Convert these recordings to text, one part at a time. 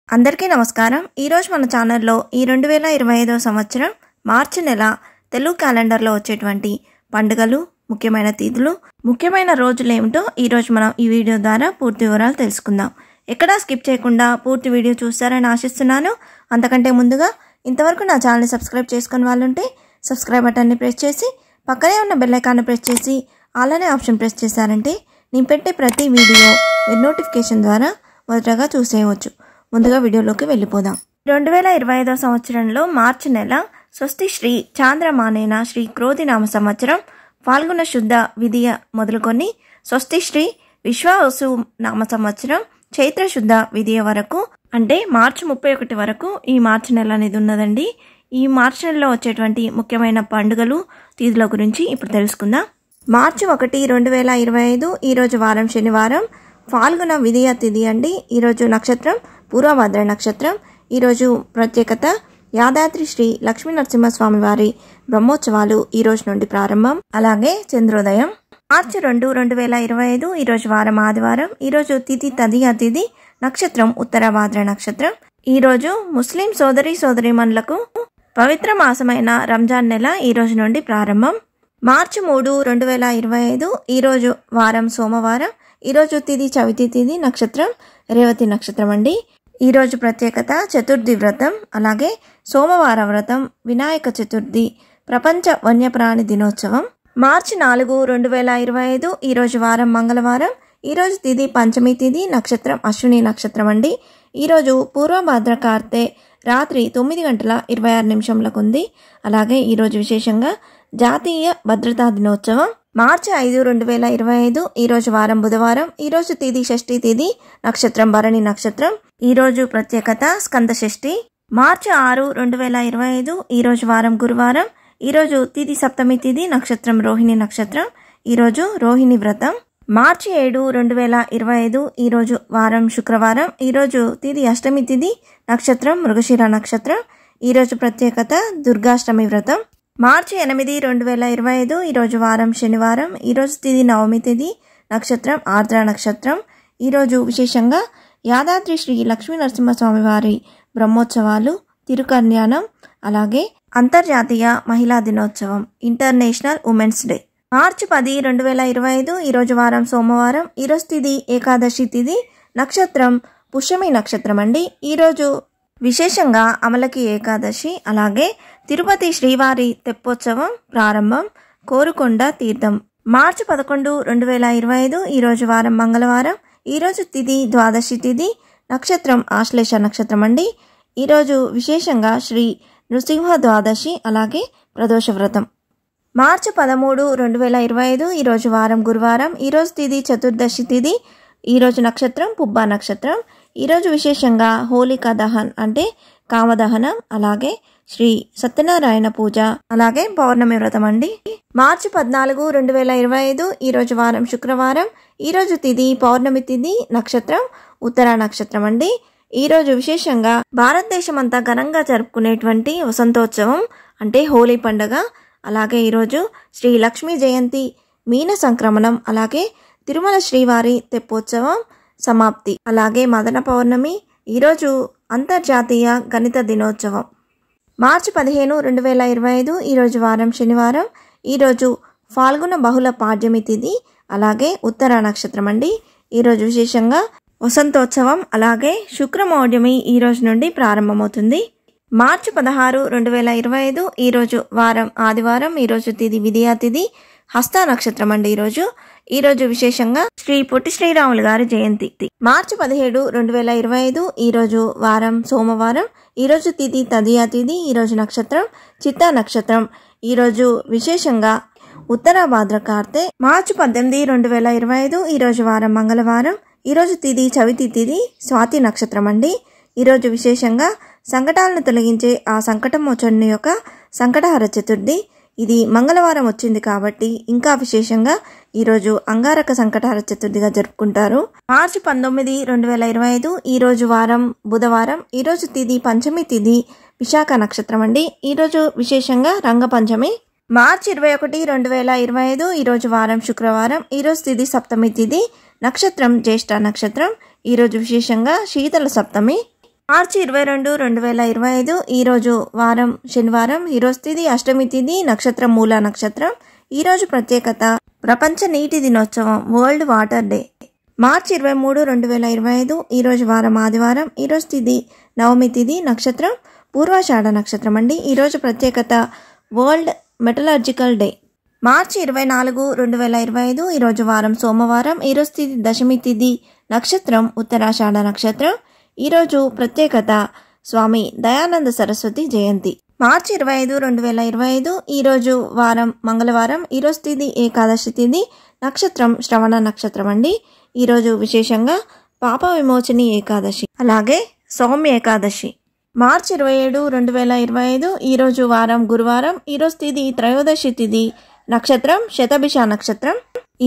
అందరికీ నమస్కారం। ఈ రోజు మన ఛానల్లో ఈ 2025వ సంవత్సరం మార్చి నెల తెలుగు క్యాలెండర్లో వచ్చేటువంటి పండుగలు, ముఖ్యమైన తిథులు, ముఖ్యమైన రోజులు ఏమిటో ఈ రోజు మనం ఈ వీడియో ద్వారా పూర్తి వివరాలు తెలుసుకుందాం। ఎక్కడా స్కిప్ చేయకుండా పూర్తి వీడియో చూస్తారని ఆశిస్తున్నాను। అంతకంటే ముందుగా ఇంతవరకు నా ఛానల్ని సబ్స్క్రైబ్ చేసుకుని వాళ్ళుంటే సబ్స్క్రైబ్ బటన్ని ప్రెస్ చేసి పక్కనే ఉన్న బెల్ ఐకాన్ని ప్రెస్ చేసి ఆల్ అనే ఆప్షన్ ప్రెస్ చేశారంటే నేను పెట్టే ప్రతి వీడియో మీరు నోటిఫికేషన్ ద్వారా మొదటగా చూసేయవచ్చు। ముందుగా వీడియోలోకి వెళ్ళిపోదాం। 2025వ సంవత్సరంలో మార్చి నెల స్వస్తి శ్రీ చాంద్రమానేన శ్రీ క్రోధినామ సంవత్సరం ఫాల్గుణ శుద్ధ విధియ మొదలుకొని స్వస్తి శ్రీ విశ్వావసు నామ సంవత్సరం చైత్ర శుద్ధ విధియ వరకు అంటే మార్చి 31 వరకు ఈ మార్చి నెల అనేది ఉన్నదండి। ఈ మార్చి నెలలో వచ్చేటువంటి ముఖ్యమైన పండుగలు, తిథుల గురించి ఇప్పుడు తెలుసుకుందాం। మార్చి 1, 2025 ఈరోజు వారం శనివారం, ఫాల్గుణ విధియ తిథి అండి। ఈరోజు నక్షత్రం పూర్వభద్ర నక్షత్రం। ఈరోజు ప్రత్యేకత యాదాద్రి శ్రీ లక్ష్మీ నరసింహస్వామి వారి బ్రహ్మోత్సవాలు ఈ రోజు నుండి ప్రారంభం, అలాగే చంద్రోదయం। మార్చి 2, 2025 ఈరోజు వారం ఆదివారం। ఈరోజు తిథి తదియ తిథి, నక్షత్రం ఉత్తరభాద్ర నక్షత్రం। ఈరోజు ముస్లిం సోదరీమణులకు పవిత్ర మాసమైన రంజాన్ నెల ఈ రోజు నుండి ప్రారంభం। మార్చి 3, 2025 ఈరోజు వారం సోమవారం। ఈరోజు తిథి చవితి తిథి, నక్షత్రం రేవతి నక్షత్రం అండి। ఈరోజు ప్రత్యేకత చతుర్థి వ్రతం, అలాగే సోమవార వ్రతం, వినాయక చతుర్థి, ప్రపంచ వన్యప్రాణి దినోత్సవం। మార్చి 4, 2025 ఈరోజు వారం మంగళవారం। ఈరోజు తిథి పంచమి తిథి, నక్షత్రం అశ్విని నక్షత్రం అండి। ఈరోజు పూర్వభద్ర కార్తె రాత్రి 9:26 ఉంది। అలాగే ఈరోజు విశేషంగా జాతీయ భద్రతా దినోత్సవం। మార్చి 5, 2025 ఈరోజు వారం బుధవారం। ఈరోజు తిథి షష్ఠి తిథి, నక్షత్రం భరణి నక్షత్రం। ఈరోజు ప్రత్యేకత స్కంద షష్ఠి। మార్చి 6, 2025 ఈరోజు వారం గురువారం। ఈరోజు తిథి సప్తమి తిథి, నక్షత్రం రోహిణి నక్షత్రం। ఈరోజు రోహిణి వ్రతం। మార్చి 7, 2025 ఈరోజు వారం శుక్రవారం। ఈరోజు తిథి అష్టమి తిథి, నక్షత్రం మృగశిర నక్షత్రం। ఈరోజు ప్రత్యేకత దుర్గాష్టమి వ్రతం। మార్చి 8, 2025 ఈరోజు వారం శనివారం। ఈరోజు తిథి నవమి తిథి, నక్షత్రం ఆర్ద్ర నక్షత్రం। ఈరోజు విశేషంగా యాదాద్రి శ్రీ లక్ష్మీ నరసింహస్వామి వారి బ్రహ్మోత్సవాలు, తిరుకల్యాణం, అలాగే అంతర్జాతీయ మహిళా దినోత్సవం, ఇంటర్నేషనల్ ఉమెన్స్ డే। మార్చి 10, 2025 ఈరోజు వారం సోమవారం। ఈరోజు తిథి ఏకాదశి తిథి, నక్షత్రం పుష్యమి నక్షత్రం అండి। ఈరోజు విశేషంగా అమలకి ఏకాదశి, అలాగే తిరుపతి శ్రీవారి తెప్పోత్సవం ప్రారంభం, కోరుకొండ తీర్థం। మార్చి 11, 2025 ఈరోజు వారం మంగళవారం। ఈరోజు తిథి ద్వాదశి తిథి, నక్షత్రం ఆశ్లేష నక్షత్రం అండి। ఈరోజు విశేషంగా శ్రీ నృసింహ ద్వాదశి, అలాగే ప్రదోష వ్రతం। మార్చి 13, 2025 ఈరోజు వారం గురువారం। ఈరోజు తిథి చతుర్దశి తిథి, ఈరోజు నక్షత్రం పుబ్బ నక్షత్రం। ఈరోజు విశేషంగా హోలికా దహన్ అంటే కామదహనం, అలాగే శ్రీ సత్యనారాయణ పూజ, అలాగే పౌర్ణమి వ్రతం అండి। మార్చి 14, 2025 ఈరోజు వారం శుక్రవారం। ఈరోజు తిథి పౌర్ణమి తిథి, నక్షత్రం ఉత్తర నక్షత్రం అండి। ఈరోజు విశేషంగా భారతదేశం అంతా ఘనంగా జరుపుకునేటువంటి వసంతోత్సవం అంటే హోలీ పండుగ, అలాగే ఈరోజు శ్రీ లక్ష్మీ జయంతి, మీన సంక్రమణం, అలాగే తిరుమల శ్రీవారి తెప్పోత్సవం సమాప్తి, అలాగే మదన పౌర్ణమి। ఈరోజు అంతర్జాతీయ గణిత దినోత్సవం। మార్చి 15, 2025 ఈరోజు వారం శనివారం। ఈరోజు ఫాల్గుణ బహుళ పాడ్యమి తిథి, అలాగే ఉత్తర నక్షత్రం అండి। ఈరోజు విశేషంగా వసంతోత్సవం, అలాగే శుక్రమౌఢ్యమి ఈ రోజు నుండి ప్రారంభమవుతుంది। మార్చి 16, 2025 ఈరోజు వారం ఆదివారం। ఈరోజు తిథి విధియా తిథి, హస్త నక్షత్రం అండి। ఈరోజు విశేషంగా శ్రీ పొట్టి శ్రీరాములు గారి జయంతి। మార్చి 17, 2025 ఈరోజు వారం సోమవారం। ఈరోజు తిథి తదియా తిథి, ఈరోజు నక్షత్రం చిత్తా నక్షత్రం। ఈరోజు విశేషంగా ఉత్తర భాద్ర కార్తె। మార్చి 18, 2025 ఈరోజు వారం మంగళవారం। ఈరోజు తిథి చవితి తిథి, స్వాతి నక్షత్రం అండి। ఈరోజు విశేషంగా సంకటాలను తొలగించే ఆ సంకటమోచనుని యొక్క సంకటహర చతుర్థి। ఇది మంగళవారం వచ్చింది కాబట్టి ఇంకా విశేషంగా ఈరోజు అంగారక సంకటహర చతుర్థిగా జరుపుకుంటారు। మార్చి 19, 2025 ఈరోజు వారం బుధవారం। ఈరోజు తిథి పంచమి తిథి, విశాఖ నక్షత్రం అండి। ఈరోజు విశేషంగా రంగపంచమి। మార్చి 21, 2025 ఈరోజు వారం శుక్రవారం। ఈరోజు తిథి సప్తమి తిథి, నక్షత్రం జ్యేష్ఠ నక్షత్రం। ఈరోజు విశేషంగా శీతల సప్తమి। మార్చి 22, 2025 ఈరోజు వారం శనివారం. ఈరోజు తిథి అష్టమి తిథి, నక్షత్రం మూల నక్షత్రం. ఈరోజు ప్రత్యేకత ప్రపంచ నీటి దినోత్సవం, వరల్డ్ వాటర్ డే. మార్చి 23, 2025 ఈరోజు వారం ఆదివారం. ఈరోజు తిథి నవమి తిథి, నక్షత్రం పూర్వాషాఢ నక్షత్రం అండి. ఈరోజు ప్రత్యేకత వరల్డ్ మెటలర్జికల్ డే. మార్చి 24, 2025 ఈరోజు వారం సోమవారం. ఈరోజు తిథి దశమి తిథి, నక్షత్రం ఉత్తరాషాఢ నక్షత్రం. ఈరోజు ప్రత్యేకత స్వామి దయానంద సరస్వతి జయంతి. మార్చి 25, 2025 ఈరోజు వారం మంగళవారం. ఈరోజు తిథి ఏకాదశి తిథి, నక్షత్రం శ్రవణ నక్షత్రం అండి. ఈరోజు విశేషంగా పాప విమోచని ఏకాదశి, అలాగే సౌమ్య ఏకాదశి. మార్చి 27, 2025 ఈరోజు వారం గురువారం. ఈరోజు తిథి త్రయోదశి తిథి, నక్షత్రం శతభిష నక్షత్రం.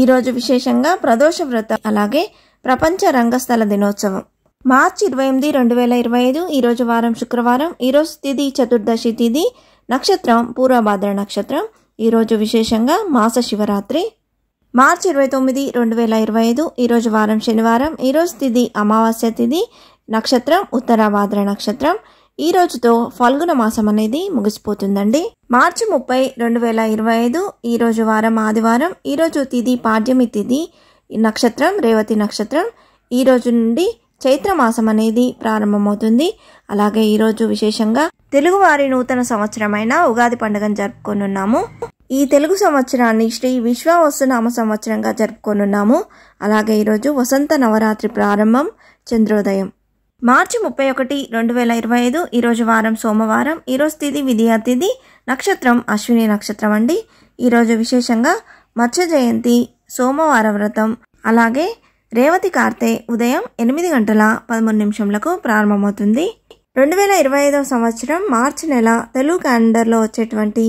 ఈరోజు విశేషంగా ప్రదోష వ్రతం, అలాగే ప్రపంచ రంగస్థల దినోత్సవం. మార్చి 28, 2025 ఈరోజు వారం శుక్రవారం. ఈరోజు తిథి చతుర్దశి తిథి, నక్షత్రం పూర్వభాద్ర నక్షత్రం. ఈరోజు విశేషంగా మాస శివరాత్రి. మార్చి 29, 2025 ఈరోజు వారం శనివారం. ఈరోజు తిథి అమావాస్య తిథి, నక్షత్రం ఉత్తరాభాద్ర నక్షత్రం. ఈ రోజుతో ఫల్గుణ మాసం అనేది ముగిసిపోతుందండి. మార్చి 30, 2025 ఈరోజు వారం ఆదివారం. ఈరోజు తిథి పాడ్యమి తిథి, నక్షత్రం రేవతి నక్షత్రం. ఈ రోజు నుండి చైత్ర మాసం అనేది ప్రారంభమవుతుంది. అలాగే ఈరోజు విశేషంగా తెలుగువారి నూతన సంవత్సరమైన ఉగాది పండుగను జరుపుకోనున్నాము. ఈ తెలుగు సంవత్సరాన్ని శ్రీ విశ్వావసునామ సంవత్సరంగా జరుపుకోనున్నాము. అలాగే ఈరోజు వసంత నవరాత్రి ప్రారంభం, చంద్రోదయం. మార్చి 31, 2025 ఈరోజు వారం సోమవారం. ఈరోజు తిథి విద్యా తిథి, నక్షత్రం అశ్విని నక్షత్రం అండి. ఈరోజు విశేషంగా మత్స్య జయంతి, సోమవార వ్రతం, అలాగే రేవతి కార్తె ఉదయం 8:13 ప్రారంభమవుతుంది. 2025 సంవత్సరం మార్చి నెల తెలుగు క్యాలెండర్లో వచ్చేటువంటి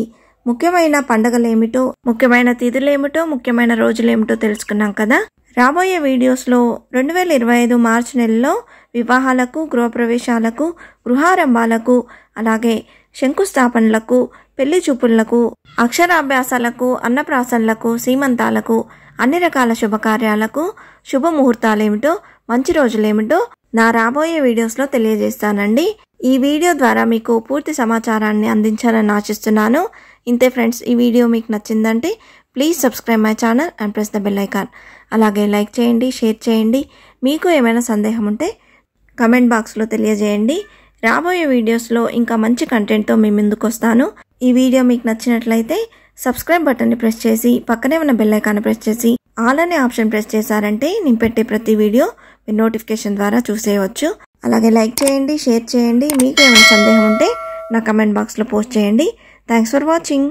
ముఖ్యమైన పండుగలేమిటో, ముఖ్యమైన తిథులేమిటో, ముఖ్యమైన రోజులేమిటో తెలుసుకున్నాం కదా. రాబోయే వీడియోస్లో 2025 మార్చి నెలలో వివాహాలకు, గృహప్రవేశాలకు, గృహారంభాలకు, అలాగే శంకుస్థాపనలకు, పెళ్లి చూపులకు, అక్షరాభ్యాసాలకు, అన్నప్రాసనలకు, సీమంతాలకు, అన్ని రకాల శుభకార్యాలకు శుభముహూర్తాలేమిటో, మంచి రోజులేమిటో నా రాబోయే వీడియోస్లో తెలియజేస్తానండి. ఈ వీడియో ద్వారా మీకు పూర్తి సమాచారాన్ని అందించాలని ఆశిస్తున్నాను. ఇంతే ఫ్రెండ్స్, ఈ వీడియో మీకు నచ్చిందంటే please subscribe my channel and press the bell icon. అలాగే లైక్ చేయండి, షేర్ చేయండి. మీకు ఏమైనా సందేహం ఉంటే కమెంట్ బాక్స్లో తెలియజేయండి. రాబోయే వీడియోస్లో ఇంకా మంచి కంటెంట్తో మీ ముందుకు వస్తాను. ఈ వీడియో మీకు నచ్చినట్లయితే సబ్స్క్రైబ్ బటన్ని ప్రెస్ చేసి పక్కనే ఉన్న బెల్ ఐకాన్ని ప్రెస్ చేసి ఆల్ అనే ఆప్షన్ ప్రెస్ చేశారంటే నేను పెట్టే ప్రతి వీడియో మీరు నోటిఫికేషన్ ద్వారా చూసేయవచ్చు. అలాగే లైక్ చేయండి, షేర్ చేయండి. మీకు ఏమైనా సందేహం ఉంటే నా కమెంట్ బాక్స్లో పోస్ట్ చేయండి. Thanks for watching.